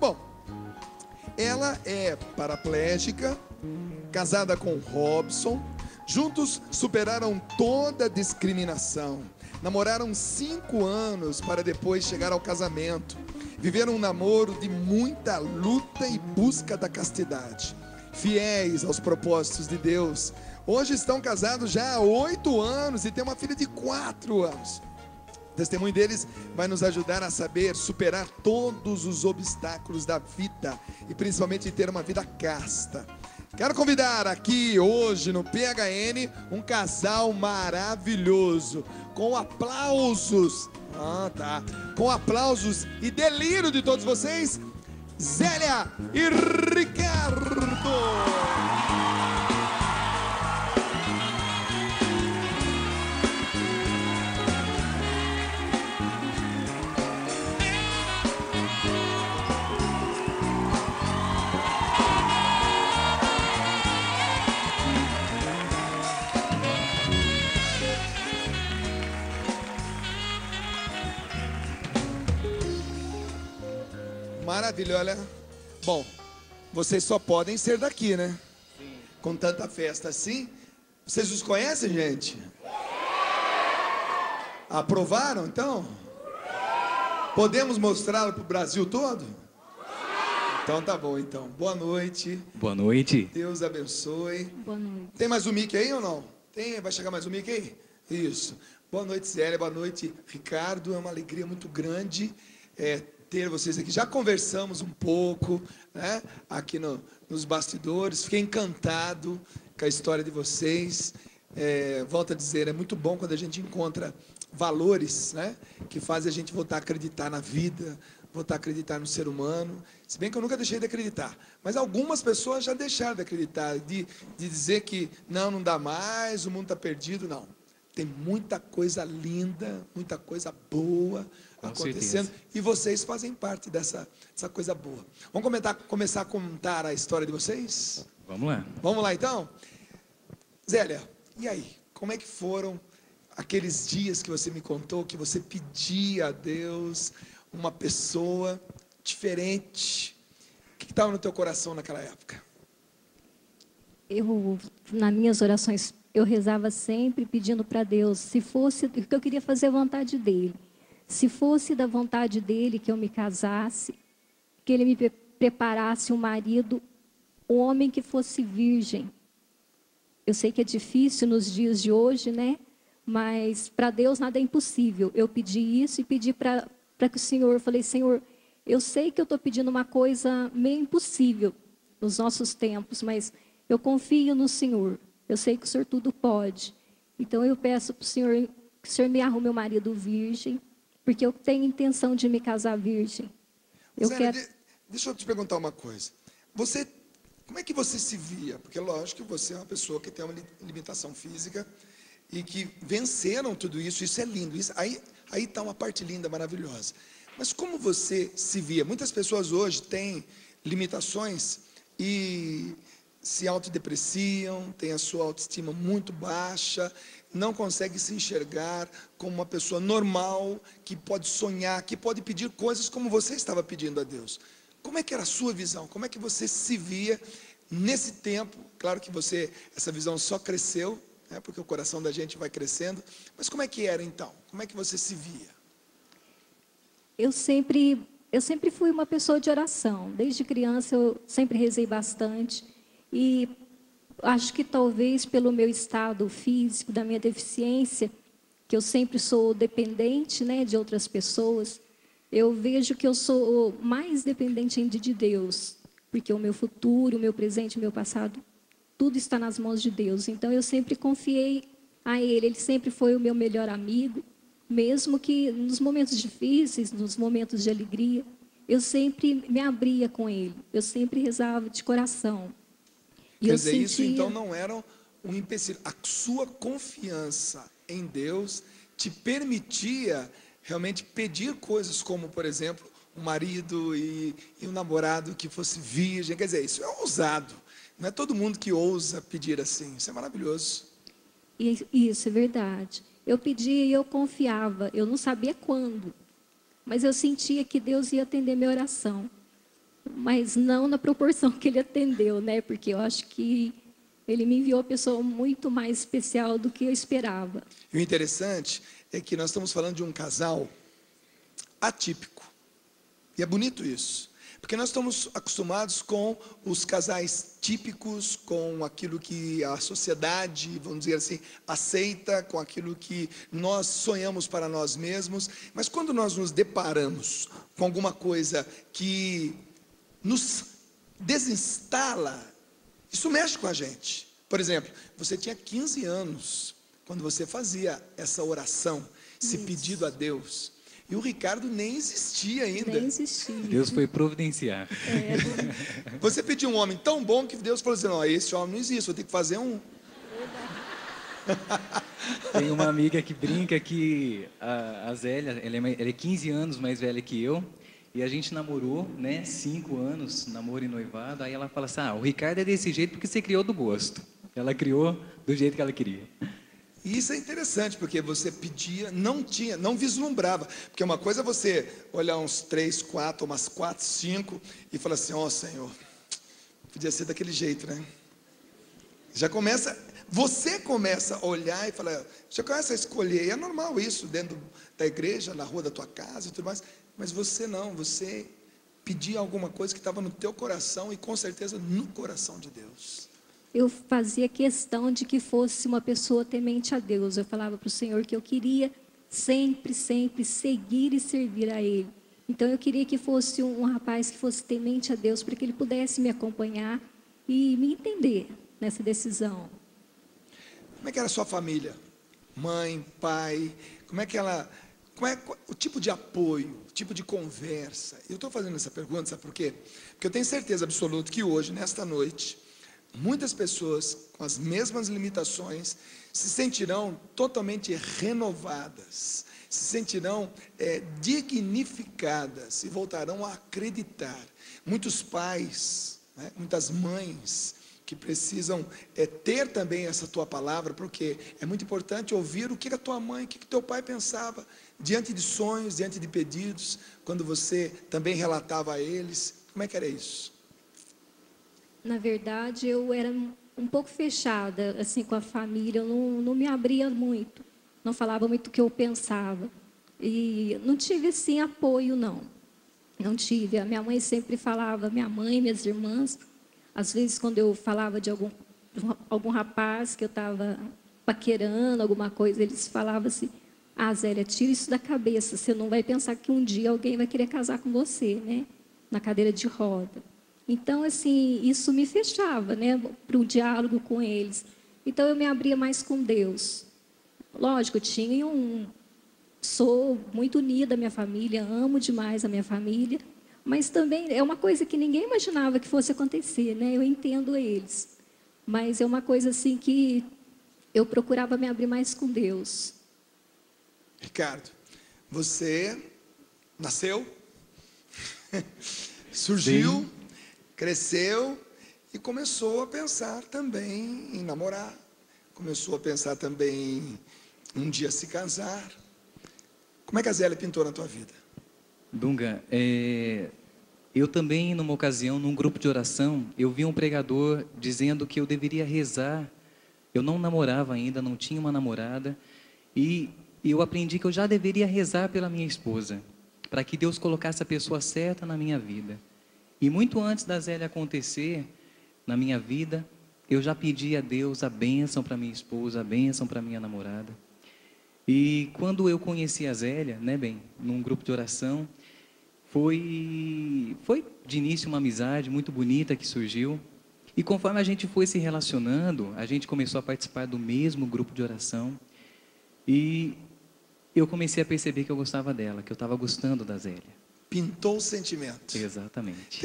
Bom, ela é paraplégica, casada com Robson. Juntos superaram toda a discriminação. Namoraram 5 anos para depois chegar ao casamento. Viveram um namoro de muita luta e busca da castidade. Fiéis aos propósitos de Deus. Hoje estão casados já há 8 anos e têm uma filha de 4 anos. O testemunho deles vai nos ajudar a saber superar todos os obstáculos da vida e principalmente ter uma vida casta. Quero convidar aqui hoje no PHN um casal maravilhoso, com aplausos, com aplausos e delírio de todos vocês, Zélia e Ricardo. Maravilha, olha. Bom, vocês só podem ser daqui, né? Sim. Com tanta festa assim. Vocês os conhecem, gente? Aprovaram, então? Podemos mostrá-lo para o Brasil todo? Então tá bom, então. Boa noite. Boa noite. Deus abençoe. Boa noite. Tem mais um mic aí ou não? Tem? Vai chegar mais um mic aí? Isso. Boa noite, Zélia. Boa noite, Ricardo. É uma alegria muito grande ter vocês aqui. Já conversamos um pouco, né, aqui nos bastidores. Fiquei encantado com a história de vocês. Volto a dizer, é muito bom quando a gente encontra valores, né, que fazem a gente voltar a acreditar na vida, voltar a acreditar no ser humano. Se bem que eu nunca deixei de acreditar, mas algumas pessoas já deixaram de acreditar, de dizer que não dá mais, o mundo está perdido. Não, tem muita coisa linda, muita coisa boa acontecendo, e vocês fazem parte dessa coisa boa. Vamos começar a contar a história de vocês? Vamos lá. Vamos lá, então? Zélia, e aí? Como é que foram aqueles dias que você me contou, que você pedia a Deus uma pessoa diferente? O que estava no teu coração naquela época? Nas minhas orações, eu rezava sempre pedindo para Deus, se fosse, que eu queria fazer a vontade dEle. Se fosse da vontade dEle que eu me casasse, que Ele me preparasse um marido, um homem que fosse virgem. Eu sei que é difícil nos dias de hoje, né? Mas para Deus nada é impossível. Eu pedi isso e pedi para que o Senhor, falei, Senhor, eu sei que eu estou pedindo uma coisa meio impossível nos nossos tempos, mas eu confio no Senhor. Eu sei que o Senhor tudo pode. Então eu peço para o Senhor que o Senhor me arrume um marido virgem, porque eu tenho intenção de me casar virgem. Deixa eu te perguntar uma coisa. Como é que você se via? Porque lógico que você é uma pessoa que tem uma limitação física e que venceram tudo isso. Isso é lindo. Aí está uma parte linda, maravilhosa. Mas como você se via? Muitas pessoas hoje têm limitações e se autodepreciam, têm a sua autoestima muito baixa, não consegue se enxergar como uma pessoa normal, que pode sonhar, que pode pedir coisas como você estava pedindo a Deus. Como é que era a sua visão? Como é que você se via nesse tempo? Claro que essa visão só cresceu, né, porque o coração da gente vai crescendo, mas como é que era então? Como é que você se via? Eu sempre fui uma pessoa de oração. Desde criança eu sempre rezei bastante e acho que talvez pelo meu estado físico, da minha deficiência, que eu sempre sou dependente, né, de outras pessoas, eu vejo que eu sou mais dependente ainda de Deus, porque o meu futuro, o meu presente, o meu passado, tudo está nas mãos de Deus. Então eu sempre confiei a Ele, Ele sempre foi o meu melhor amigo, mesmo que nos momentos difíceis, nos momentos de alegria, eu sempre me abria com Ele, eu sempre rezava de coração. Quer dizer, isso então não era um empecilho. A sua confiança em Deus te permitia realmente pedir coisas como, por exemplo, um marido e um namorado que fosse virgem. Quer dizer, isso é ousado. Não é todo mundo que ousa pedir assim. Isso é maravilhoso. Isso é verdade. Eu pedia e eu confiava. Eu não sabia quando, mas eu sentia que Deus ia atender minha oração. mas não na proporção que ele atendeu, né? Porque eu acho que ele me enviou uma pessoa muito mais especial do que eu esperava. E o interessante é que nós estamos falando de um casal atípico. E é bonito isso. Porque nós estamos acostumados com os casais típicos, com aquilo que a sociedade, vamos dizer assim, aceita, com aquilo que nós sonhamos para nós mesmos. Mas quando nós nos deparamos com alguma coisa que nos desinstala, isso mexe com a gente. Por exemplo, você tinha 15 anos quando você fazia essa oração, esse pedido a Deus. E o Ricardo nem existia ainda. Nem existia. Deus foi providenciar. Você pediu um homem tão bom que Deus falou assim: não, esse homem não existe, vou ter que fazer um. Tem uma amiga que brinca que a Zélia, ela é 15 anos mais velha que eu, e a gente namorou, né, 5 anos, namoro e noivado. Aí ela fala assim: o Ricardo é desse jeito porque você criou do gosto. Ela criou do jeito que ela queria. E isso é interessante, porque você pedia, não vislumbrava. Porque uma coisa é você olhar uns 3, 4, umas 4, 5 e falar assim: ó Senhor, podia ser daquele jeito, né? Já começa, você começa a olhar e falar, você começa a escolher, e é normal isso, dentro da igreja, na rua da tua casa e tudo mais, mas você não, você pedia alguma coisa que estava no teu coração e com certeza no coração de Deus. Eu fazia questão de que fosse uma pessoa temente a Deus. Eu falava para o Senhor que eu queria sempre, sempre seguir e servir a Ele. Então eu queria que fosse um rapaz que fosse temente a Deus, para que ele pudesse me acompanhar e me entender nessa decisão. Como é que era a sua família? Mãe, pai, como é o tipo de apoio, o tipo de conversa? Eu estou fazendo essa pergunta, sabe por quê? Porque eu tenho certeza absoluta que hoje, nesta noite, muitas pessoas com as mesmas limitações se sentirão totalmente renovadas, se sentirão dignificadas e voltarão a acreditar. Muitos pais, né, muitas mães que precisam ter também essa tua palavra, porque é muito importante ouvir o que a tua mãe, o que teu pai pensava diante de sonhos, diante de pedidos, quando você também relatava a eles. Como é que era isso? Na verdade, eu era um pouco fechada assim com a família, eu não me abria muito, não falava muito o que eu pensava. E não tive assim apoio, não tive. A minha mãe sempre falava, minha mãe, minhas irmãs, às vezes quando eu falava de algum rapaz que eu estava paquerando, alguma coisa, eles falavam assim: Zélia, tira isso da cabeça, você não vai pensar que um dia alguém vai querer casar com você, né? Na cadeira de roda. Então, assim, isso me fechava, né, para o diálogo com eles. Então, eu me abria mais com Deus. Lógico, sou muito unida à minha família, amo demais a minha família, mas também é uma coisa que ninguém imaginava que fosse acontecer, né? Eu entendo eles, mas é uma coisa assim que eu procurava me abrir mais com Deus. Ricardo, você nasceu, surgiu, Sim. Cresceu e começou a pensar também em namorar, começou a pensar também em um dia se casar. Como é que a Zélia pintou na tua vida? Dunga, eu também, numa ocasião, num grupo de oração, eu vi um pregador dizendo que eu deveria rezar. Eu não namorava ainda, não tinha uma namorada, e eu aprendi que eu já deveria rezar pela minha esposa, para que Deus colocasse a pessoa certa na minha vida. E muito antes da Zélia acontecer na minha vida, eu já pedi a Deus a bênção para minha esposa, a bênção para minha namorada. E quando eu conheci a Zélia, né, num grupo de oração, foi de início uma amizade muito bonita que surgiu. E conforme a gente foi se relacionando, a gente começou a participar do mesmo grupo de oração. E eu comecei a perceber que eu gostava dela, que eu estava gostando da Zélia. Pintou o sentimento. Exatamente.